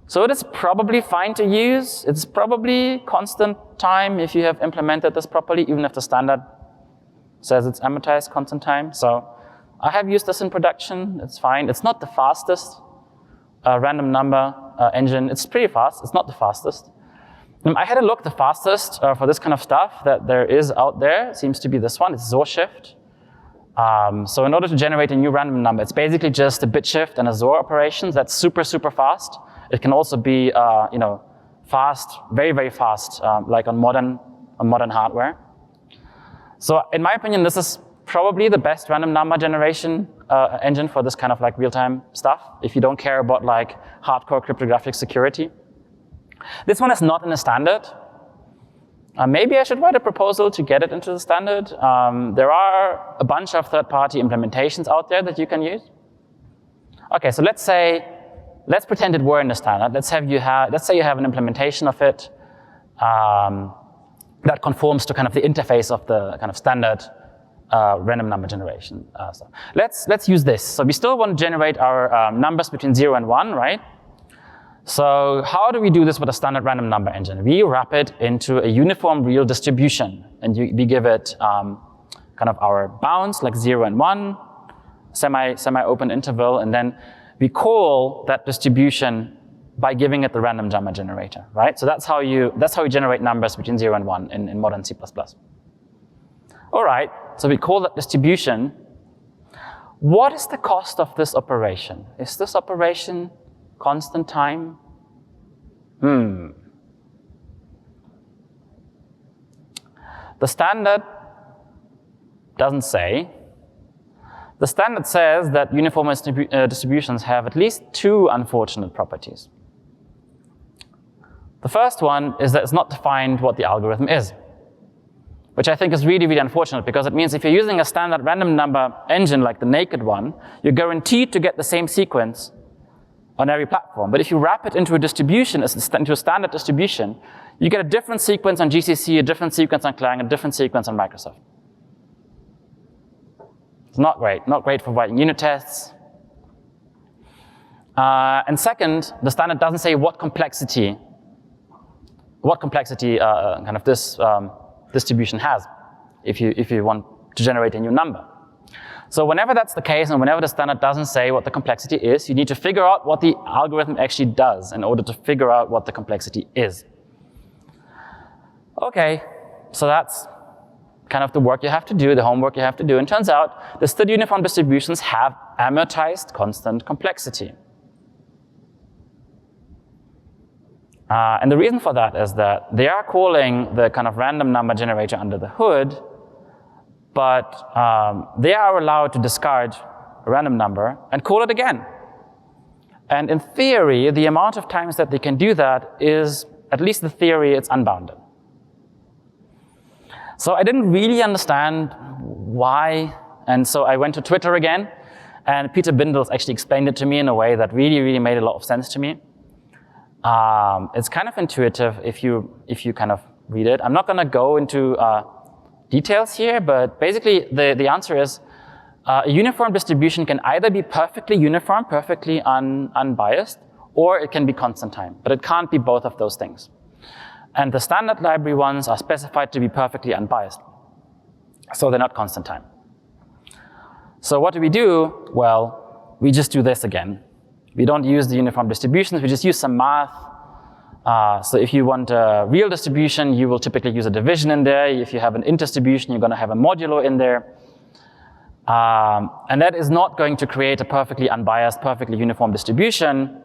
So it is probably fine to use. It's probably constant time if you have implemented this properly, even if the standard says it's amortized constant time. So I have used this in production. It's fine. It's not the fastest random number engine. It's pretty fast. It's not the fastest. I had a look. The fastest for this kind of stuff that there is out there seems to be this one. It's XOR shift. So in order to generate a new random number, it's basically just a bit shift and a XOR operation. That's super, super fast. It can also be, fast, very, very fast, like on modern hardware. So in my opinion, this is probably the best random number generation engine for this kind of like real-time stuff. If you don't care about like hardcore cryptographic security. This one is not in the standard. Maybe I should write a proposal to get it into the standard. There are a bunch of third-party implementations out there that you can use. Okay, so let's pretend it were in the standard. Let's say you have an implementation of it that conforms to kind of the interface of the kind of standard random number generation. So let's use this. So we still want to generate our numbers between 0 and 1, right? So how do we do this with a standard random number engine? We wrap it into a uniform real distribution, and we give it kind of our bounds, like 0 and 1, semi-open interval, and then we call that distribution by giving it the random number generator, right? So that's how you generate numbers between 0 and 1 in modern C++. All right, so we call that distribution. What is the cost of this operation? Is this operation constant time? The standard doesn't say. The standard says that uniform distributions have at least two unfortunate properties. The first one is that it's not defined what the algorithm is, which I think is really, really unfortunate because it means if you're using a standard random number engine like the naked one, you're guaranteed to get the same sequence on every platform. But if you wrap it into a distribution, into a standard distribution, you get a different sequence on GCC, a different sequence on Clang, a different sequence on Microsoft. It's not great for writing unit tests. And second, the standard doesn't say what complexity kind of this distribution has if you want to generate a new number. So whenever that's the case, and whenever the standard doesn't say what the complexity is, you need to figure out what the algorithm actually does in order to figure out what the complexity is. Okay, so that's kind of the work you have to do, the homework you have to do. And turns out the study uniform distributions have amortized constant complexity. And the reason for that is that they are calling the kind of random number generator under the hood, but they are allowed to discard a random number and call it again. And in theory, the amount of times that they can do that is, at least the theory, it's unbounded. So I didn't really understand why, and so I went to Twitter again, and Peter Bindels actually explained it to me in a way that really, really made a lot of sense to me. It's kind of intuitive if you kind of read it. I'm not going to go into details here, but basically the answer is a uniform distribution can either be perfectly uniform, perfectly unbiased, or it can be constant time, but it can't be both of those things. And the standard library ones are specified to be perfectly unbiased, so they're not constant time. So what do we do? Well, we just do this again. We don't use the uniform distributions, we just use some math. So if you want a real distribution, you will typically use a division in there. If you have an int distribution, you're going to have a modulo in there. And that is not going to create a perfectly unbiased, perfectly uniform distribution,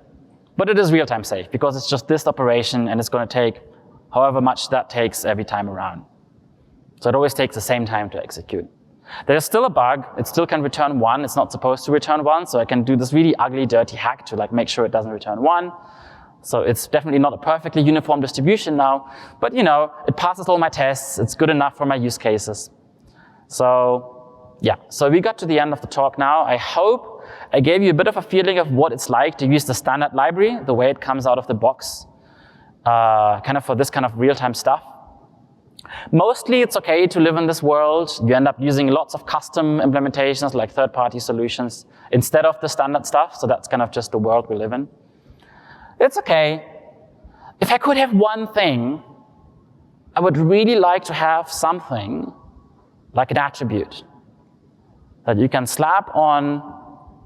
but it is real-time safe because it's just this operation and it's going to take however much that takes every time around. So it always takes the same time to execute. There's still a bug. It still can return 1. It's not supposed to return 1. So I can do this really ugly, dirty hack to like make sure it doesn't return 1. So it's definitely not a perfectly uniform distribution now. But you know, it passes all my tests. It's good enough for my use cases. So yeah, so we got to the end of the talk now. I hope I gave you a bit of a feeling of what it's like to use the standard library, the way it comes out of the box, kind of for this kind of real-time stuff. Mostly it's okay to live in this world. You end up using lots of custom implementations like third-party solutions instead of the standard stuff. So that's kind of just the world we live in. It's okay. If I could have one thing, I would really like to have something like an attribute that you can slap on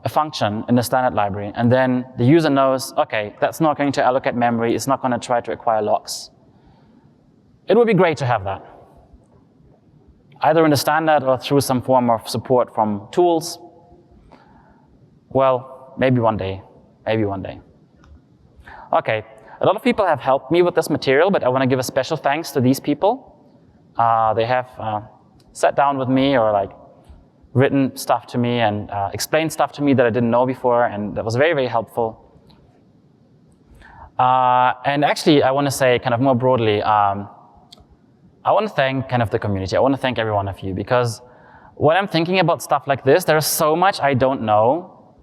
a function in the standard library, and then the user knows, okay, that's not going to allocate memory. It's not going to try to acquire locks. It would be great to have that, either in the standard or through some form of support from tools. Well, maybe one day, maybe one day. Okay, a lot of people have helped me with this material, but I want to give a special thanks to these people. They have sat down with me or like written stuff to me and explained stuff to me that I didn't know before, and that was very, very helpful. And actually, I want to say kind of more broadly, I want to thank kind of the community. I want to thank every one of you, because when I'm thinking about stuff like this, there's so much I don't know.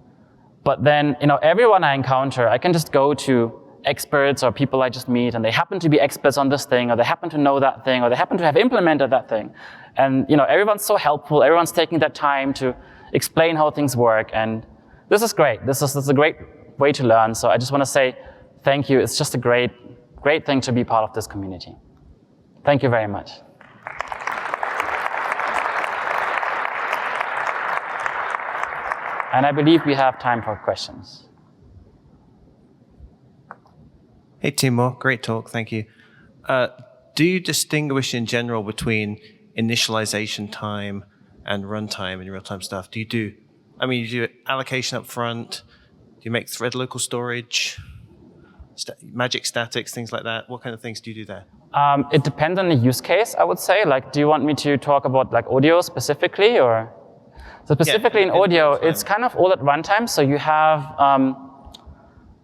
But then, you know, everyone I encounter, I can just go to experts or people I just meet, and they happen to be experts on this thing, or they happen to know that thing, or they happen to have implemented that thing. And, you know, everyone's so helpful. Everyone's taking that time to explain how things work. And this is great. This is a great way to learn. So I just want to say thank you. It's just a great, great thing to be part of this community. Thank you very much. And I believe we have time for questions. Hey, Timur, great talk, thank you. Do you distinguish in general between initialization time and runtime in real-time stuff? Do you do allocation up front? Do you make thread local storage? Magic statics, things like that? What kind of things do you do there? It depends on the use case, I would say. Like, do you want me to talk about like audio specifically, or? So specifically in audio, it's kind of all at runtime. So you have,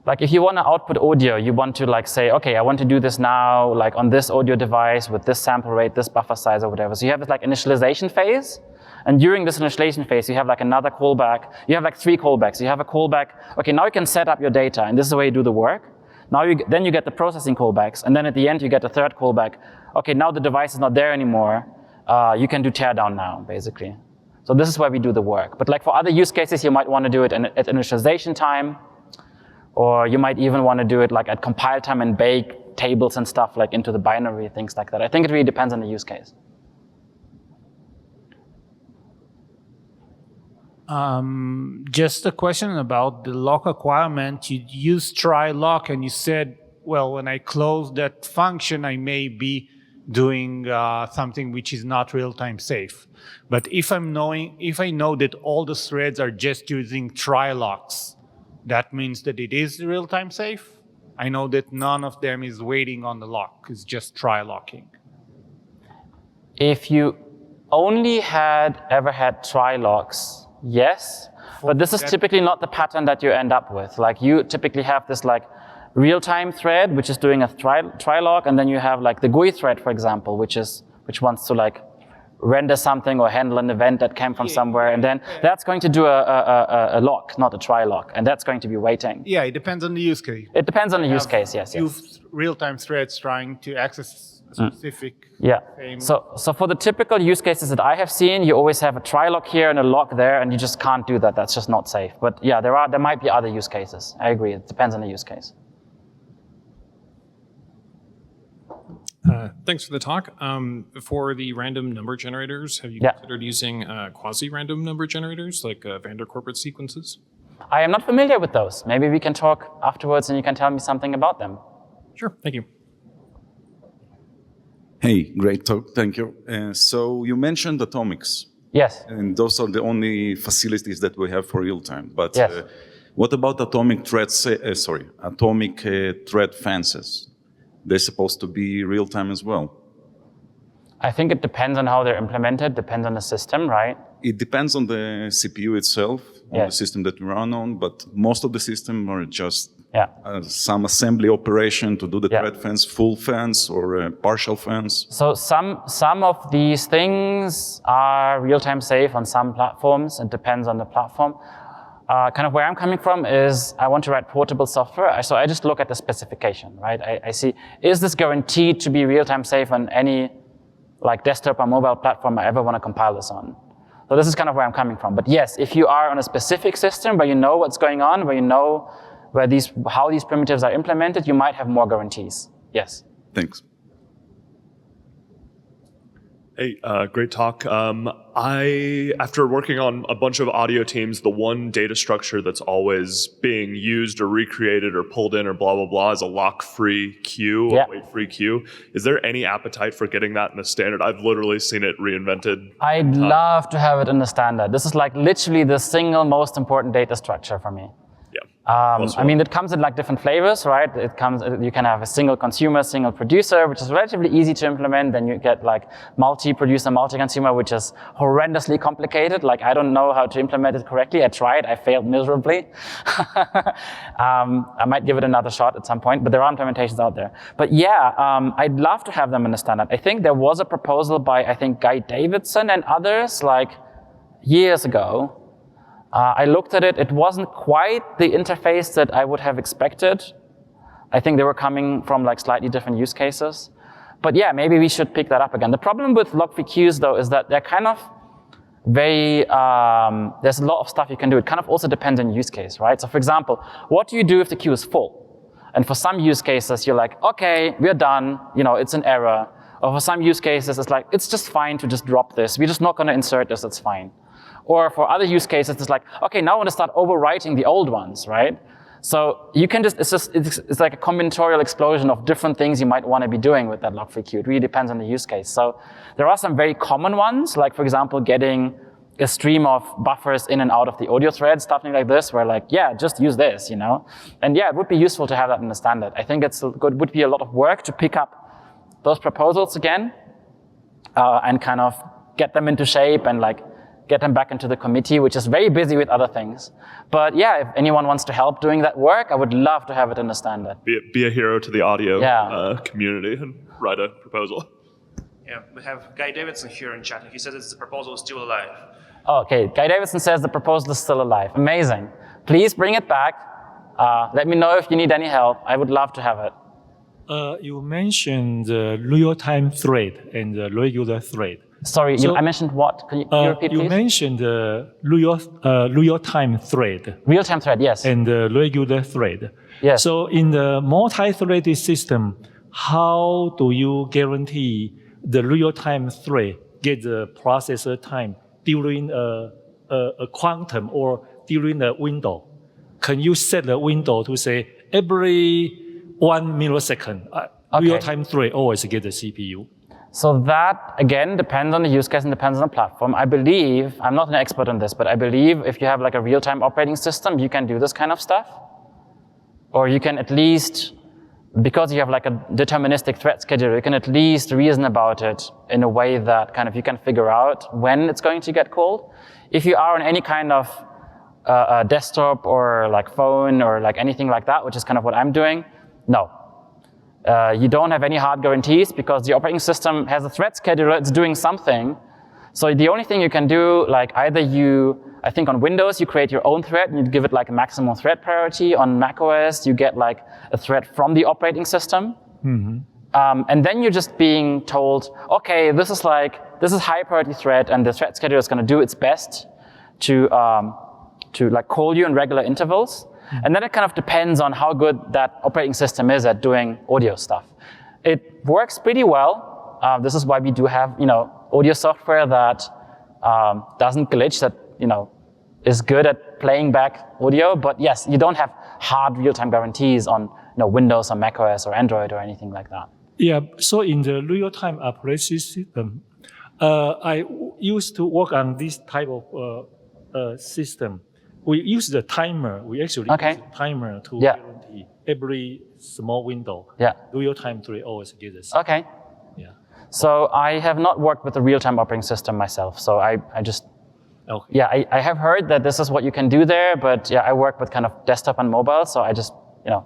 like if you want to output audio, you want to like say, okay, I want to do this now, like on this audio device with this sample rate, this buffer size or whatever. So you have this like initialization phase. And during this initialization phase, you have like another callback. You have like 3 callbacks. You have a callback. Okay, now you can set up your data, and this is the way you do the work. Now then you get the processing callbacks, and then at the end you get a 3rd callback. Okay, now the device is not there anymore. You can do teardown now, basically. So this is where we do the work. But like for other use cases, you might want to do it at initialization time, or you might even want to do it like at compile time and bake tables and stuff like into the binary, things like that. I think it really depends on the use case. Just a question about the lock acquirement. You used try lock, and you said, well, when I close that function, I may be doing something which is not real-time safe. But if I know that all the threads are just using try locks, that means that it is real-time safe. I know that none of them is waiting on the lock. It's just try locking. If you only ever had try locks, yes, but this is typically not the pattern that you end up with. Like you typically have this like real-time thread, which is doing a try lock, and then you have like the GUI thread, for example, which wants to like render something or handle an event that came from somewhere, and then that's going to do a lock, not a try lock, and that's going to be waiting. Yeah, it depends on the use case. It depends on the use case, yes. Real-time threads trying to access a specific frame. So for the typical use cases that I have seen, you always have a try lock here and a lock there, and you just can't do that. That's just not safe. But yeah, there might be other use cases. I agree. It depends on the use case. Thanks for the talk. For the random number generators, have you considered using quasi-random number generators like van der Corput sequences? I am not familiar with those. Maybe we can talk afterwards and you can tell me something about them. Sure, thank you. Hey, great talk, thank you. So you mentioned atomics. Yes. And those are the only facilities that we have for real time. But yes. What about atomic thread fences? They're supposed to be real time as well. I think it depends on how they're implemented, depends on the system, right? It depends on the CPU itself, on the system that we run on, but most of the system are just some assembly operation to do the thread fence, full fence, or partial fence. So some of these things are real-time safe on some platforms. It depends on the platform. Kind of where I'm coming from is I want to write portable software. So I just look at the specification, right? I see, is this guaranteed to be real-time safe on any like desktop or mobile platform I ever want to compile this on? So this is kind of where I'm coming from. But yes, if you are on a specific system where you know what's going on, where you know how these primitives are implemented, you might have more guarantees. Yes. Thanks. Hey, great talk. After working on a bunch of audio teams, the one data structure that's always being used or recreated or pulled in or blah, blah, blah is a lock-free queue, a wait-free queue. Is there any appetite for getting that in the standard? I've literally seen it reinvented. I'd love to have it in the standard. This is like literally the single most important data structure for me. I mean, it comes in like different flavors, right? You can have a single consumer, single producer, which is relatively easy to implement. Then you get like multi-producer, multi-consumer, which is horrendously complicated. Like, I don't know how to implement it correctly. I tried, I failed miserably. I might give it another shot at some point, but there are implementations out there. But yeah, I'd love to have them in the standard. I think there was a proposal by, I think, Guy Davidson and others like years ago. I looked at it, it wasn't quite the interface that I would have expected. I think they were coming from like slightly different use cases. But yeah, maybe we should pick that up again. The problem with log-free queues though is that they're kind of very, there's a lot of stuff you can do. It kind of also depends on use case, right? So for example, what do you do if the queue is full? And for some use cases, you're like, okay, we're done, it's an error. Or for some use cases, it's like, it's just fine to just drop this. We're just not gonna insert this, it's fine. Or for other use cases, it's like, okay, now I want to start overwriting the old ones, right? So you can it's like a combinatorial explosion of different things you might want to be doing with that log-free queue. It really depends on the use case. So there are some very common ones, like for example, getting a stream of buffers in and out of the audio thread, something like this, where like, yeah, just use this, And yeah, it would be useful to have that in the standard. I think would be a lot of work to pick up those proposals again and kind of get them into shape and like get them back into the committee, which is very busy with other things. But yeah, if anyone wants to help doing that work, I would love to have it in the standard. Be a hero to the audio community and write a proposal. Yeah, we have Guy Davidson here in chat. He says the proposal is still alive. Okay, Guy Davidson says the proposal is still alive. Amazing. Please bring it back. Let me know if you need any help. I would love to have it. You mentioned the real-time thread and the regular thread. Sorry, I mentioned what? Can you repeat, please? You mentioned the real-time thread. Real-time thread, yes. And the regular thread. Yes. So in the multi-threaded system, how do you guarantee the real-time thread get the processor time during a quantum or during a window? Can you set the window to say every 1 millisecond, real-time thread always get the CPU? So that, again, depends on the use case and depends on the platform. I believe, I'm not an expert on this, but I believe if you have like a real-time operating system, you can do this kind of stuff. Or you can at least, because you have like a deterministic thread scheduler, you can at least reason about it in a way that kind of you can figure out when it's going to get called. If you are on any kind of desktop or like phone or like anything like that, which is kind of what I'm doing, no. You don't have any hard guarantees because the operating system has a thread scheduler, it's doing something. So the only thing you can do, like either I think on Windows, you create your own thread and you give it like a maximum thread priority. On macOS, you get like a thread from the operating system. Mm-hmm. And then you're just being told, okay, this is high priority thread and the thread scheduler is gonna do its best to like call you in regular intervals. And then it kind of depends on how good that operating system is at doing audio stuff. It works pretty well. This is why we do have, audio software that doesn't glitch, that, is good at playing back audio. But yes, you don't have hard real-time guarantees on, Windows or macOS or Android or anything like that. Yeah. So in the real-time operating system, I used to work on this type of system. We use the timer. We actually use the timer to guarantee every small window. Yeah. Real-time thread always get this. Okay. Yeah. So I have not worked with a real-time operating system myself. So I just, yeah, I have heard that this is what you can do there, but yeah, I work with kind of desktop and mobile. So I just, you know,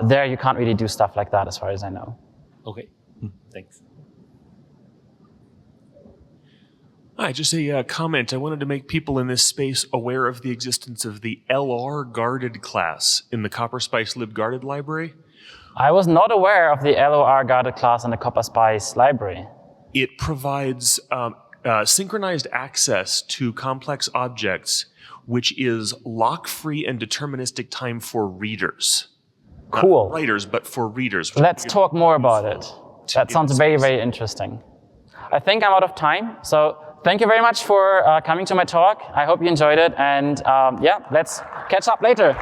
there you can't really do stuff like that as far as I know. Okay, thanks. Hi, just a comment. I wanted to make people in this space aware of the existence of the LR guarded class in the CopperSpice libguarded library. I was not aware of the LOR guarded class in the CopperSpice library. It provides synchronized access to complex objects, which is lock-free and deterministic time for readers. Cool. Not writers, but for readers. Let's talk more about it. That sounds very, very interesting. I think I'm out of time, so thank you very much for coming to my talk. I hope you enjoyed it, and yeah, let's catch up later.